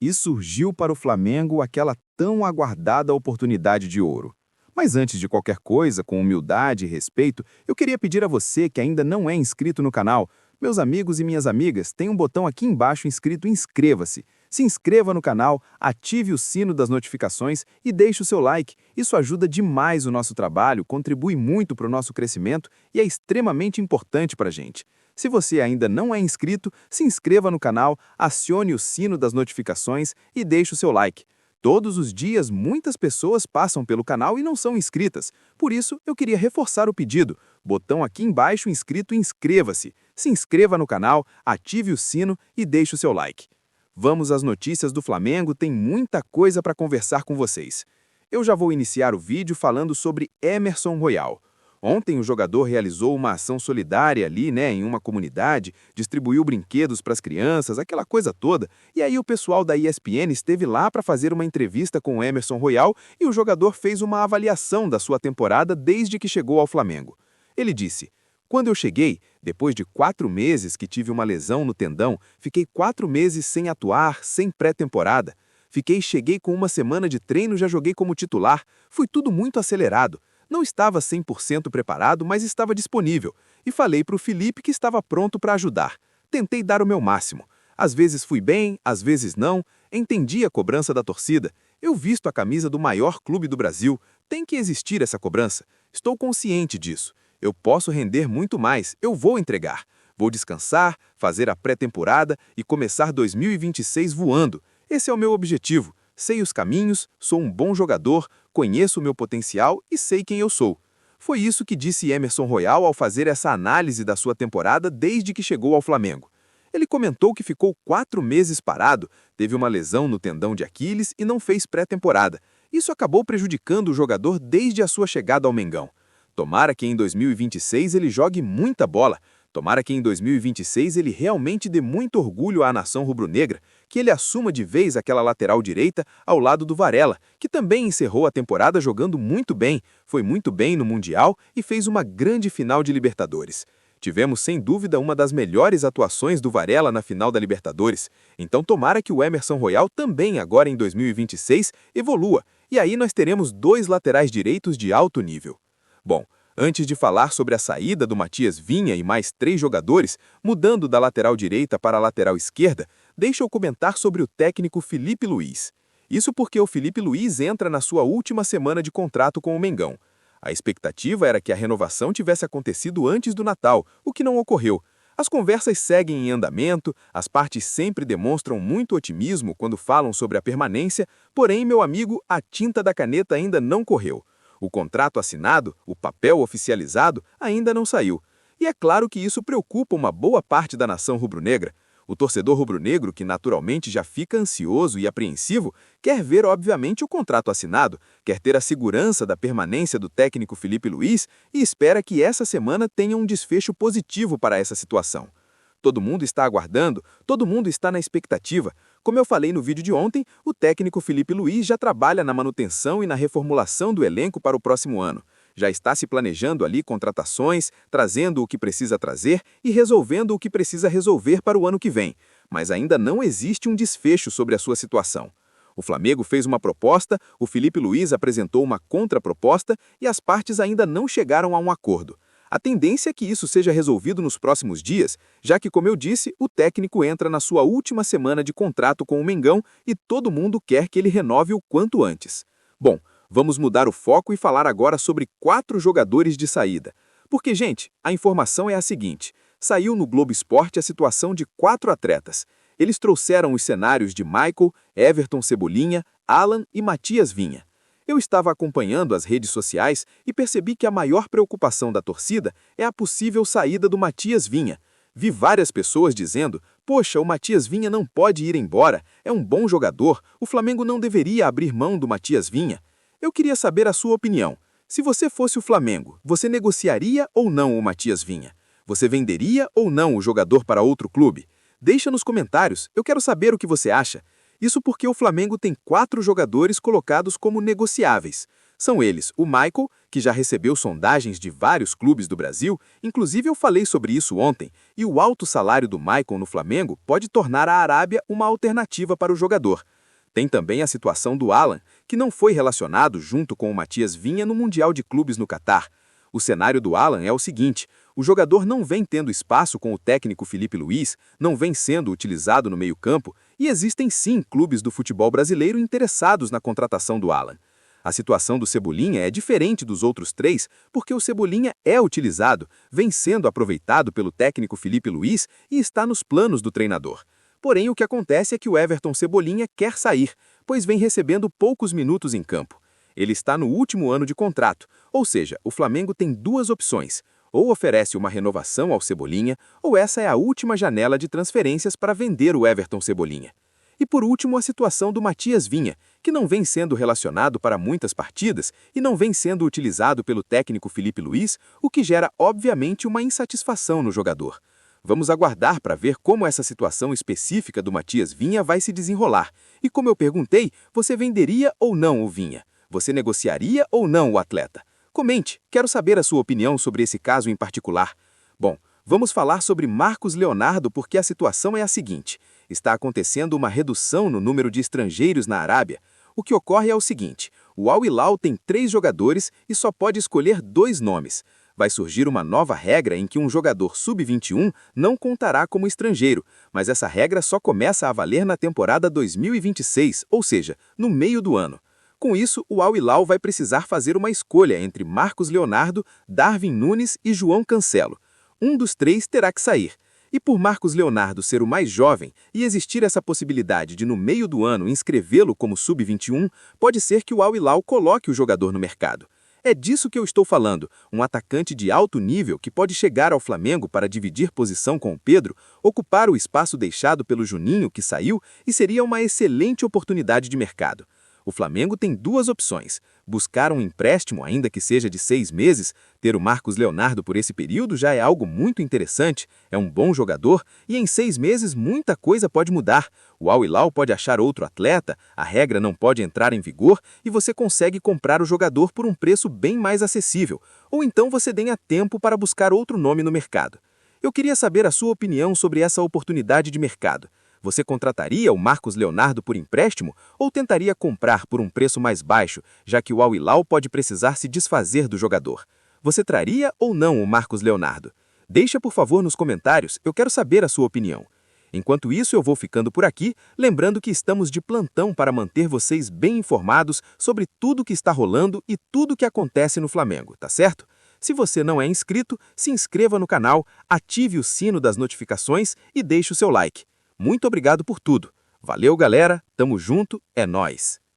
e surgiu para o Flamengo aquela tão aguardada oportunidade de ouro. Mas antes de qualquer coisa, com humildade e respeito, eu queria pedir a você que ainda não é inscrito no canal, meus amigos e minhas amigas, tem um botão aqui embaixo escrito inscreva-se. Se inscreva no canal, ative o sino das notificações e deixe o seu like. Isso ajuda demais o nosso trabalho, contribui muito para o nosso crescimento e é extremamente importante para a gente. Se você ainda não é inscrito, se inscreva no canal, acione o sino das notificações e deixe o seu like. Todos os dias, muitas pessoas passam pelo canal e não são inscritas. Por isso, eu queria reforçar o pedido. Botão aqui embaixo inscrito inscreva-se. Se inscreva no canal, ative o sino e deixe o seu like. Vamos às notícias do Flamengo, tem muita coisa para conversar com vocês. Eu já vou iniciar o vídeo falando sobre Emerson Royal. Ontem o jogador realizou uma ação solidária ali, em uma comunidade, distribuiu brinquedos para as crianças, aquela coisa toda, e aí o pessoal da ESPN esteve lá para fazer uma entrevista com o Emerson Royal e o jogador fez uma avaliação da sua temporada desde que chegou ao Flamengo. Ele disse: "Quando eu cheguei, depois de 4 meses que tive uma lesão no tendão, fiquei 4 meses sem atuar, sem pré-temporada. Cheguei com uma semana de treino, já joguei como titular, foi tudo muito acelerado. Não estava 100% preparado, mas estava disponível. E falei para o Felipe que estava pronto para ajudar. Tentei dar o meu máximo. Às vezes fui bem, às vezes não. Entendi a cobrança da torcida. Eu visto a camisa do maior clube do Brasil. Tem que existir essa cobrança. Estou consciente disso. Eu posso render muito mais. Eu vou entregar. Vou descansar, fazer a pré-temporada e começar 2026 voando. Esse é o meu objetivo. Sei os caminhos, sou um bom jogador, conheço o meu potencial e sei quem eu sou." Foi isso que disse Emerson Royal ao fazer essa análise da sua temporada desde que chegou ao Flamengo. Ele comentou que ficou 4 meses parado, teve uma lesão no tendão de Aquiles e não fez pré-temporada. Isso acabou prejudicando o jogador desde a sua chegada ao Mengão. Tomara que em 2026 ele jogue muita bola. Tomara que em 2026 ele realmente dê muito orgulho à nação rubro-negra, que ele assuma de vez aquela lateral direita ao lado do Varela, que também encerrou a temporada jogando muito bem, foi muito bem no Mundial e fez uma grande final de Libertadores. Tivemos sem dúvida uma das melhores atuações do Varela na final da Libertadores, então tomara que o Emerson Royal também agora em 2026 evolua, e aí nós teremos 2 laterais direitos de alto nível. Bom, antes de falar sobre a saída do Matias Vinha e mais 3 jogadores, mudando da lateral direita para a lateral esquerda, deixa eu comentar sobre o técnico Felipe Luiz. Isso porque o Felipe Luiz entra na sua última semana de contrato com o Mengão. A expectativa era que a renovação tivesse acontecido antes do Natal, o que não ocorreu. As conversas seguem em andamento, as partes sempre demonstram muito otimismo quando falam sobre a permanência, porém, meu amigo, a tinta da caneta ainda não correu. O contrato assinado, o papel oficializado, ainda não saiu. E é claro que isso preocupa uma boa parte da nação rubro-negra. O torcedor rubro-negro, que naturalmente já fica ansioso e apreensivo, quer ver obviamente o contrato assinado, quer ter a segurança da permanência do técnico Felipe Luiz e espera que essa semana tenha um desfecho positivo para essa situação. Todo mundo está aguardando, todo mundo está na expectativa. Como eu falei no vídeo de ontem, o técnico Felipe Luiz já trabalha na manutenção e na reformulação do elenco para o próximo ano. Já está se planejando ali contratações, trazendo o que precisa trazer e resolvendo o que precisa resolver para o ano que vem. Mas ainda não existe um desfecho sobre a sua situação. O Flamengo fez uma proposta, o Felipe Luiz apresentou uma contraproposta e as partes ainda não chegaram a um acordo. A tendência é que isso seja resolvido nos próximos dias, já que, como eu disse, o técnico entra na sua última semana de contrato com o Mengão e todo mundo quer que ele renove o quanto antes. Bom, vamos mudar o foco e falar agora sobre 4 jogadores de saída. Porque, gente, a informação é a seguinte: saiu no Globo Esporte a situação de 4 atletas. Eles trouxeram os cenários de Michael, Everton Cebolinha, Alan e Matias Vinha. Eu estava acompanhando as redes sociais e percebi que a maior preocupação da torcida é a possível saída do Matias Vinha. Vi várias pessoas dizendo: "Poxa, o Matias Vinha não pode ir embora, é um bom jogador, o Flamengo não deveria abrir mão do Matias Vinha." Eu queria saber a sua opinião. Se você fosse o Flamengo, você negociaria ou não o Matias Vinha? Você venderia ou não o jogador para outro clube? Deixa nos comentários, eu quero saber o que você acha. Isso porque o Flamengo tem 4 jogadores colocados como negociáveis. São eles o Michael, que já recebeu sondagens de vários clubes do Brasil, inclusive eu falei sobre isso ontem, e o alto salário do Michael no Flamengo pode tornar a Arábia uma alternativa para o jogador. Tem também a situação do Alan, que não foi relacionado junto com o Matias Vinha no Mundial de Clubes no Catar. O cenário do Alan é o seguinte: o jogador não vem tendo espaço com o técnico Felipe Luiz, não vem sendo utilizado no meio-campo, e existem sim clubes do futebol brasileiro interessados na contratação do Alan. A situação do Cebolinha é diferente dos outros três, porque o Cebolinha é utilizado, vem sendo aproveitado pelo técnico Felipe Luiz e está nos planos do treinador. Porém, o que acontece é que o Everton Cebolinha quer sair, pois vem recebendo poucos minutos em campo. Ele está no último ano de contrato, ou seja, o Flamengo tem duas opções: ou oferece uma renovação ao Cebolinha, ou essa é a última janela de transferências para vender o Everton Cebolinha. E por último, a situação do Matias Vinha, que não vem sendo relacionado para muitas partidas e não vem sendo utilizado pelo técnico Felipe Luiz, o que gera obviamente uma insatisfação no jogador. Vamos aguardar para ver como essa situação específica do Matias Vinha vai se desenrolar. E como eu perguntei, você venderia ou não o Vinha? Você negociaria ou não o atleta? Comente, quero saber a sua opinião sobre esse caso em particular. Bom, vamos falar sobre Marcos Leonardo porque a situação é a seguinte: está acontecendo uma redução no número de estrangeiros na Arábia. O que ocorre é o seguinte: o Al Hilal tem 3 jogadores e só pode escolher 2 nomes. Vai surgir uma nova regra em que um jogador sub-21 não contará como estrangeiro, mas essa regra só começa a valer na temporada 2026, ou seja, no meio do ano. Com isso, o Al Hilal vai precisar fazer uma escolha entre Marcos Leonardo, Darwin Nunes e João Cancelo. Um dos 3 terá que sair. E por Marcos Leonardo ser o mais jovem e existir essa possibilidade de no meio do ano inscrevê-lo como sub-21, pode ser que o Al Hilal coloque o jogador no mercado. É disso que eu estou falando, um atacante de alto nível que pode chegar ao Flamengo para dividir posição com o Pedro, ocupar o espaço deixado pelo Juninho, que saiu, e seria uma excelente oportunidade de mercado. O Flamengo tem 2 opções: buscar um empréstimo, ainda que seja de 6 meses, ter o Marcos Leonardo por esse período já é algo muito interessante, é um bom jogador, e em 6 meses muita coisa pode mudar. O Al Hilal pode achar outro atleta, a regra não pode entrar em vigor, e você consegue comprar o jogador por um preço bem mais acessível, ou então você tenha tempo para buscar outro nome no mercado. Eu queria saber a sua opinião sobre essa oportunidade de mercado. Você contrataria o Marcos Leonardo por empréstimo ou tentaria comprar por um preço mais baixo, já que o Al Hilal pode precisar se desfazer do jogador? Você traria ou não o Marcos Leonardo? Deixa por favor nos comentários, eu quero saber a sua opinião. Enquanto isso, eu vou ficando por aqui, lembrando que estamos de plantão para manter vocês bem informados sobre tudo que está rolando e tudo que acontece no Flamengo, tá certo? Se você não é inscrito, se inscreva no canal, ative o sino das notificações e deixe o seu like. Muito obrigado por tudo. Valeu, galera. Tamo junto. É nóis.